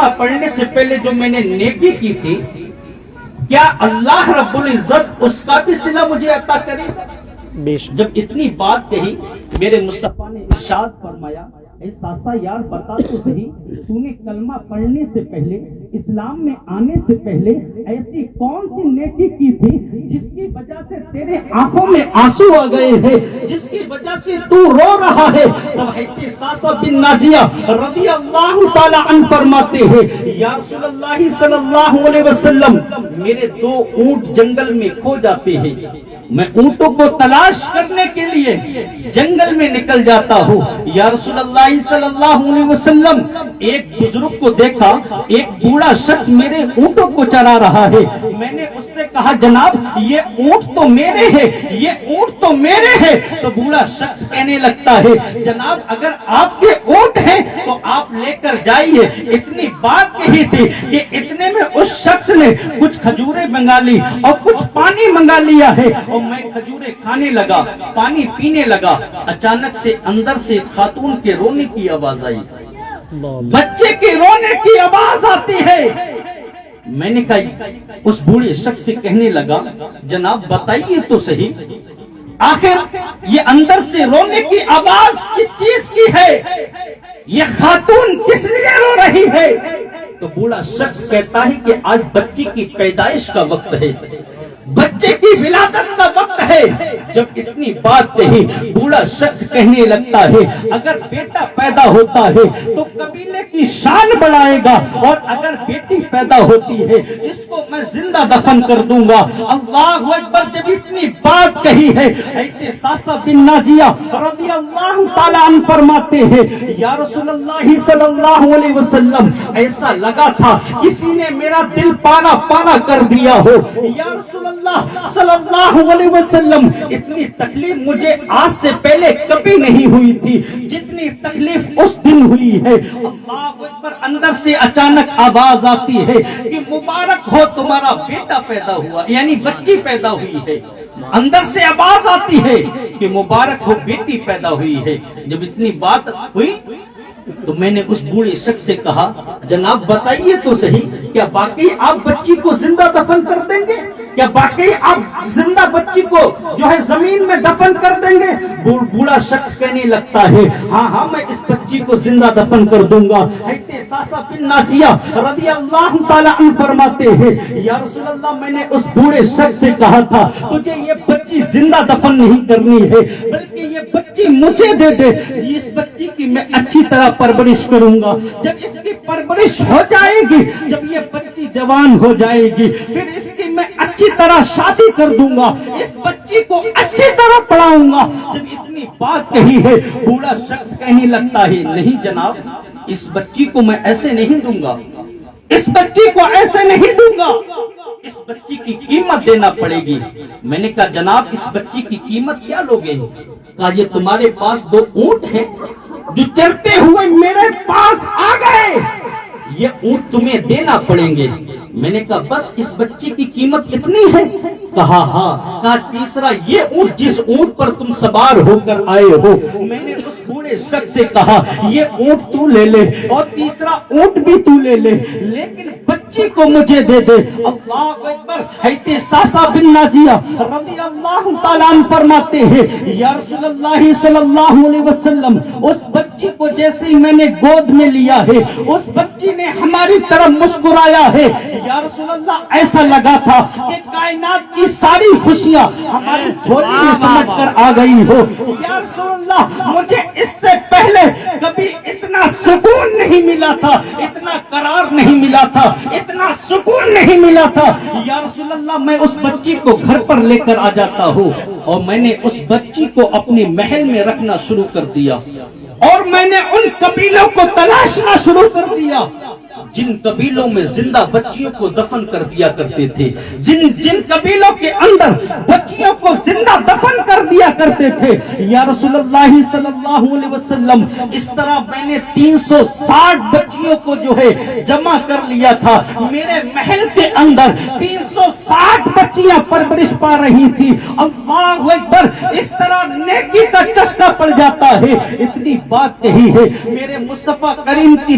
کلمہ پڑھنے سے پہلے جو میں نے نیکی کی تھی، کیا اللہ رب العزت اس کا بھی صلہ مجھے عطا کرے؟ جب اتنی بات کہی، میرے مصطفیٰ نے ارشاد فرمایا، اے ساسا یار بتا تو صحیح، تو نے کلمہ پڑھنے سے پہلے، اسلام میں آنے سے پہلے ایسی کون سی نیکی کی تھی جس کی وجہ سے تیرے آنکھوں میں آنسو آ گئے ہیں، جس کی وجہ سے تو رو رہا ہے؟ تب حضرت ساسا بن ناجیہ رضی اللہ تعالی عنہ فرماتے ہیں، یا رسول اللہ صلی اللہ علیہ وسلم، میرے 2 اونٹ جنگل میں کھو جاتے ہیں، میں اونٹوں کو تلاش کرنے کے لیے جنگل میں نکل جاتا ہوں۔ یا رسول اللہ صلی اللہ علیہ وسلم، ایک بزرگ کو دیکھا، ایک بوڑھا شخص میرے اونٹوں کو چرا رہا ہے، میں نے اس سے کہا جناب یہ اونٹ تو میرے ہیں، یہ اونٹ تو میرے ہیں۔ تو بوڑھا شخص کہنے لگتا ہے جناب اگر آپ کے اونٹ ہیں تو آپ لے کر جائیے۔ اتنی بات کہی تھی کہ اتنے میں اس شخص نے کچھ کھجوریں منگا لی اور کچھ پانی منگا لیا ہے، اور میں کھجوریں کھانے لگا، پانی پینے لگا۔ اچانک سے اندر سے خاتون کے رونے کی آواز آئی، بچے کے رونے کی آواز آتی ہے۔ میں نے کہا، اس بوڑھے شخص سے کہنے لگا جناب بتائیے تو صحیح، آخر یہ اندر سے رونے کی آواز کس چیز کی ہے، یہ خاتون کس لیے رو رہی ہے؟ تو بوڑھا شخص کہتا ہے کہ آج بچی کی پیدائش کا وقت ہے، بچے کی ولادت کا وقت ہے۔ جب اتنی بات کہی، بوڑھا شخص کہنے لگتا ہے اگر بیٹا پیدا ہوتا ہے تو قبیلے کی شان بڑھائے گا، اور اگر بیٹی پیدا ہوتی ہے اس کو میں زندہ دفن کر دوں گا۔ اللہ اکبر! جب اتنی بات کہی ہے، حضرت ساسا بن ناجیہ رضی اللہ تعالی عنہ فرماتے ہیں، یا رسول اللہ صلی اللہ علیہ وسلم، ایسا لگا تھا کسی نے میرا دل پانا پانا کر دیا ہو۔ یا رسول اللہ صلی اللہ علیہ وسلم، اتنی تکلیف مجھے آج سے پہلے کبھی نہیں ہوئی تھی جتنی تکلیف اس دن ہوئی ہے۔ اللہ اکبر! اندر سے اچانک آواز آتی ہے کہ مبارک ہو تمہارا بیٹا پیدا ہوا، یعنی بچی پیدا ہوئی ہے۔ اندر سے آواز آتی ہے کہ مبارک ہو بیٹی پیدا ہوئی ہے۔ جب اتنی بات ہوئی تو میں نے اس بوڑھے شخص سے کہا جناب بتائیے تو صحیح، کیا باقی آپ بچی کو زندہ دفن کر دیں گے؟ کیا باقی آپ زندہ بچی کو جو ہے زمین میں دفن کر دیں گے؟ بوڑھا شخص کہنے لگتا ہے ہاں میں اس بچی کو زندہ دفن کر دوں گا۔ حضرت ساسا بن ناجیہ رضی اللہ تعالی عنہ فرماتے ہیں، یا رسول اللہ میں نے اس بوڑھے شخص سے کہا تھا تجھے یہ بچی زندہ دفن نہیں کرنی ہے بلکہ یہ بچی مجھے دے دے، اس بچی کی میں اچھی طرح پرورش کروں گا۔ جب اس کی پرورش ہو جائے گی، جب یہ بچی جوان ہو جائے گی، پھر اس کی میں اچھی طرح شادی کر دوں گا، اس بچی کو اچھی طرح پڑھاؤں گا۔ جب اتنی بات کہی ہے، بوڑھا شخص کہنے لگتا ہے نہیں جناب، اس بچی کو میں ایسے نہیں دوں گا، اس بچی کو ایسے نہیں دوں گا، اس بچی کی قیمت دینا پڑے گی۔ میں نے کہا جناب اس بچی کی قیمت کیا لوگے؟ کہا یہ تمہارے پاس 2 اونٹ ہیں جو چرتے ہوئے میرے پاس آ گئے، یہ اونٹ تمہیں دینا پڑیں گے۔ میں نے کہا بس اس بچی کی قیمت اتنی ہے؟ کہا ہاں۔ کہا تیسرا یہ اونٹ جس اونٹ پر تم سوار ہو کر آئے ہو، میں نے اس بوڑھے شخص سے کہا یہ اونٹ تو لے لے اور تیسرا اونٹ بھی تو لے لے، لیکن بچی کو مجھے دے دے۔ اللہ اکبر! حضرت ساسا بن ناجیہ رضی اللہ تعالیٰ عنہ فرماتے ہیں، یا رسول اللہ صلی اللہ علیہ وسلم، اس بچی کو جیسے ہی میں نے گود میں لیا ہے، اس بچی نے ہماری طرف مسکرایا ہے۔ یا رسول اللہ ایسا لگا تھا کہ کائنات کی ساری خوشیاں ہماری جھولی میں سمجھ کر آ گئی ہو۔ یا رسول اللہ مجھے اس سے پہلے کبھی اتنا سکون نہیں ملا تھا، اتنا قرار نہیں ملا تھا، اتنا سکون نہیں ملا تھا۔ یا رسول اللہ میں اس بچی کو گھر پر لے کر آ جاتا ہوں اور میں نے اس بچی کو اپنے محل میں رکھنا شروع کر دیا، اور میں نے ان قبیلوں کو تلاشنا شروع کر دیا جن قبیلوں میں زندہ بچیوں کو دفن کر دیا کرتے تھے، جن قبیلوں کے اندر بچیوں کو زندہ دفن کر دیا کرتے تھے۔ یا رسول اللہ صلی اللہ علیہ وسلم، اس طرح میں نے 360 بچیوں کو جو ہے جمع کر لیا تھا۔ میرے محل کے اندر 360 بچیاں پرورش پا رہی تھی۔ اللہ اکبر! اس طرح نیکی کا چسکا پڑ جاتا ہے۔ اتنی بات کہی ہے، میرے مصطفیٰ کریم کی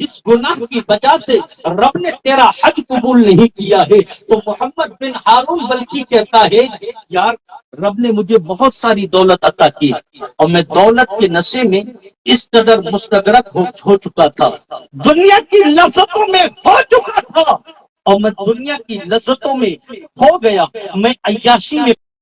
جس گناہ کی وجہ سے رب نے تیرا حج قبول نہیں کیا ہے، تو محمد بن ہارون بلکی کہتا ہے یار رب نے مجھے بہت ساری دولت عطا کی اور میں دولت کے نشے میں اس قدر مستغرق ہو چکا تھا، دنیا کی لذتوں میں کھو چکا تھا، اور میں دنیا کی لذتوں میں کھو گیا، میں عیاشی میں